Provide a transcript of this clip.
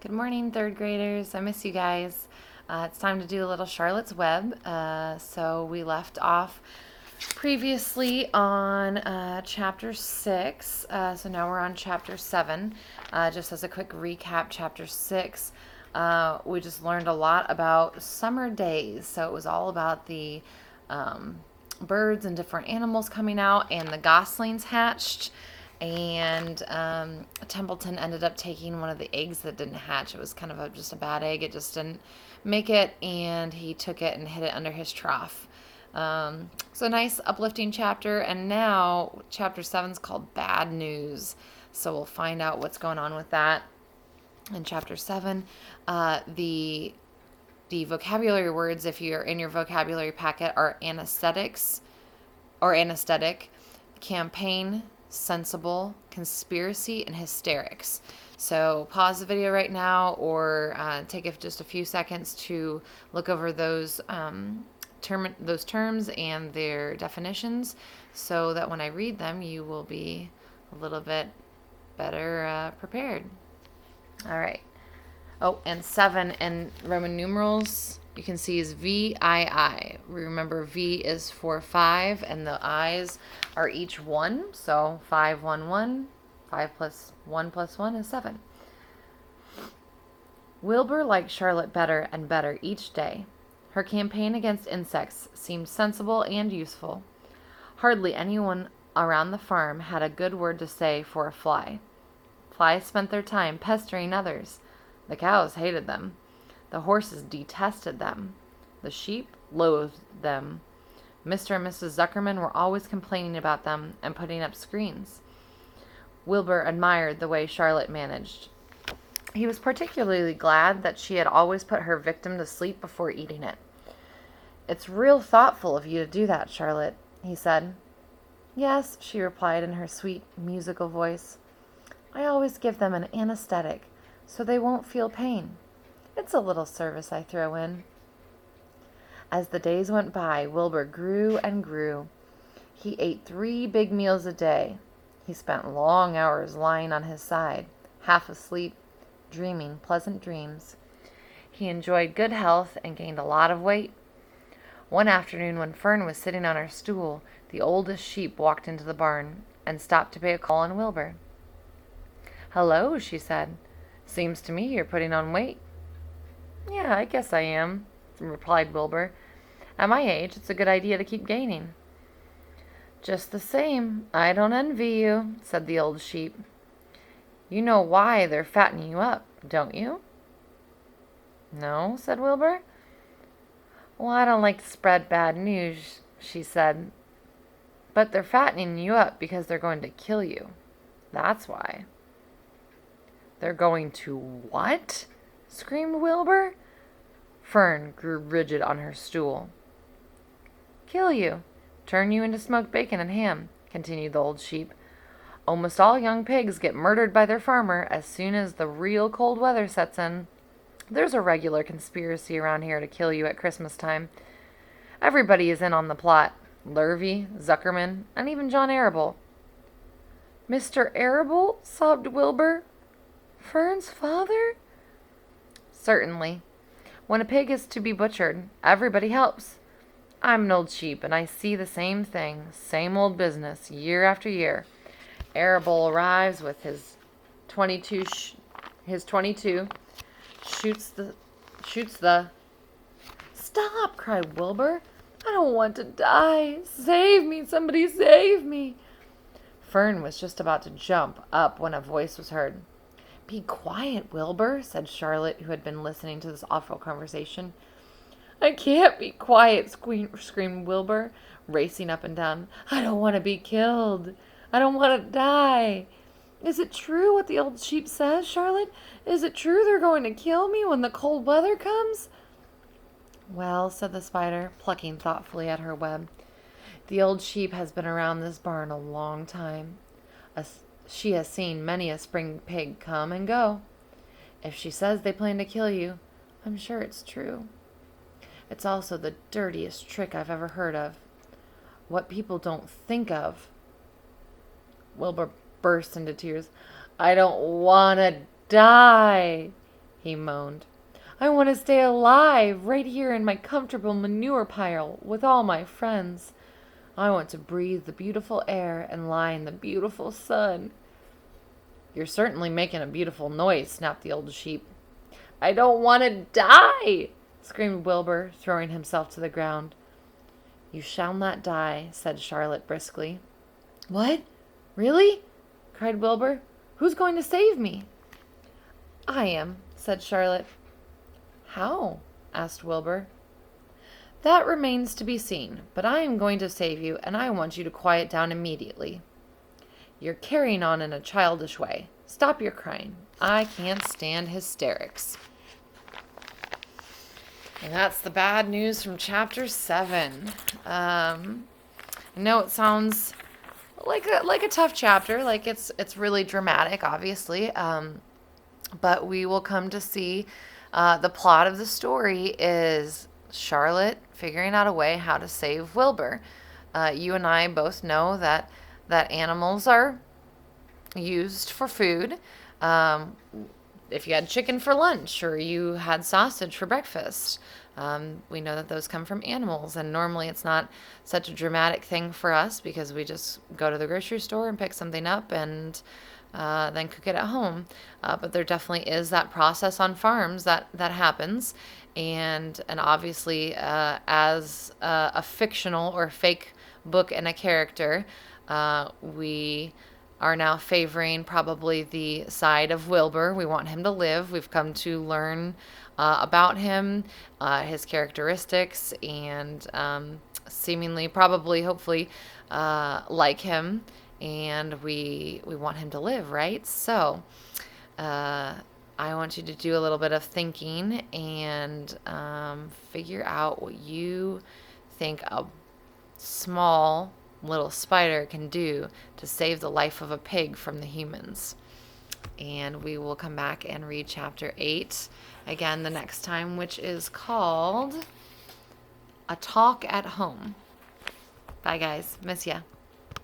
Good morning, third graders. I miss you guys. It's time to do a little Charlotte's Web. So we left off previously on chapter 6. So now we're on chapter 7. Just as a quick recap, chapter 6, we just learned a lot about summer days. So it was all about the birds and different animals coming out, and the goslings hatched. And Templeton ended up taking one of the eggs that didn't hatch. It was kind of just a bad egg. It just didn't make it, and he took it and hid it under his trough. So a nice uplifting chapter. And now chapter 7 is called Bad News. So we'll find out what's going on with that in chapter 7. The vocabulary words, if you're in your vocabulary packet, are anesthetics or anesthetic, campaign, sensible, conspiracy, and hysterics. So pause the video right now, or take just a few seconds to look over those terms and their definitions, so that when I read them, you will be a little bit better prepared. All right. Oh, and 7 in Roman numerals, you can see is VII. Remember, V is for 5, and the I's are each 1. So 5, 1, 1. 5 plus 1 is 7. Wilbur liked Charlotte better and better each day. Her campaign against insects seemed sensible and useful. Hardly anyone around the farm had a good word to say for a fly. Flies spent their time pestering others. The cows hated them. The horses detested them. The sheep loathed them. Mr. and Mrs. Zuckerman were always complaining about them and putting up screens. Wilbur admired the way Charlotte managed. He was particularly glad that she had always put her victim to sleep before eating it. "It's real thoughtful of you to do that, Charlotte," he said. "Yes," she replied in her sweet, musical voice. "I always give them an anesthetic, so they won't feel pain. It's a little service I throw in." As the days went by, Wilbur grew and grew. He ate 3 big meals a day. He spent long hours lying on his side, half asleep, dreaming pleasant dreams. He enjoyed good health and gained a lot of weight. One afternoon, when Fern was sitting on her stool, the oldest sheep walked into the barn and stopped to pay a call on Wilbur. "Hello," she said. "Seems to me you're putting on weight." "Yeah, I guess I am," replied Wilbur. "At my age, it's a good idea to keep gaining." "Just the same, I don't envy you," said the old sheep. "You know why they're fattening you up, don't you?" "No," said Wilbur. "Well, I don't like to spread bad news," she said. "But they're fattening you up because they're going to kill you. That's why." "They're going to what?" screamed Wilbur. Fern grew rigid on her stool. "Kill you. Turn you into smoked bacon and ham," continued the old sheep. "Almost all young pigs get murdered by their farmer as soon as the real cold weather sets in. There's a regular conspiracy around here to kill you at Christmas time. Everybody is in on the plot. Lurvy, Zuckerman, and even John Arable." "Mr. Arable?" sobbed Wilbur. "Fern's father?" "Certainly. When a pig is to be butchered, everybody helps. I'm an old sheep, and I see the same thing, same old business, year after year. Arable arrives with his 22, shoots the... "Stop!" cried Wilbur. "I don't want to die. Save me, somebody save me." Fern was just about to jump up when a voice was heard. "Be quiet, Wilbur," said Charlotte, who had been listening to this awful conversation. "I can't be quiet," screamed Wilbur, racing up and down. "I don't want to be killed. I don't want to die. Is it true what the old sheep says, Charlotte? Is it true they're going to kill me when the cold weather comes?" "Well," said the spider, plucking thoughtfully at her web, "the old sheep has been around this barn a long time. She has seen many a spring pig come and go. If she says they plan to kill you, I'm sure it's true. It's also the dirtiest trick I've ever heard of. What people don't think of." Wilbur burst into tears. "I don't want to die," he moaned. I want to stay alive right here in my comfortable manure pile with all my friends. I want to breathe the beautiful air and lie in the beautiful sun. You're certainly making a beautiful noise, snapped the old sheep. I don't want to die, screamed Wilbur, throwing himself to the ground. You shall not die, said Charlotte briskly. What? Really? Cried Wilbur. Who's going to save me? I am, said Charlotte. How? Asked Wilbur. That remains to be seen, but I am going to save you, and I want you to quiet down immediately. You're carrying on in a childish way. Stop your crying. I can't stand hysterics. And that's the bad news from chapter 7. I know it sounds like a tough chapter, like it's really dramatic, obviously. But we will come to see the plot of the story is Charlotte figuring out a way how to save Wilbur. You and I both know that animals are used for food. If you had chicken for lunch or you had sausage for breakfast, we know that those come from animals. And normally it's not such a dramatic thing for us because we just go to the grocery store and pick something up and then cook it at home. But there definitely is that process on farms that happens. And obviously, as a fictional or fake book and a character, we are now favoring probably the side of Wilbur. We want him to live. We've come to learn about him, his characteristics, and seemingly, probably, hopefully, like him. And we want him to live, right? So I want you to do a little bit of thinking and figure out what you think a small little spider can do to save the life of a pig from the humans. And we will come back and read chapter 8 again the next time, which is called A Talk at Home. Bye, guys. Miss ya.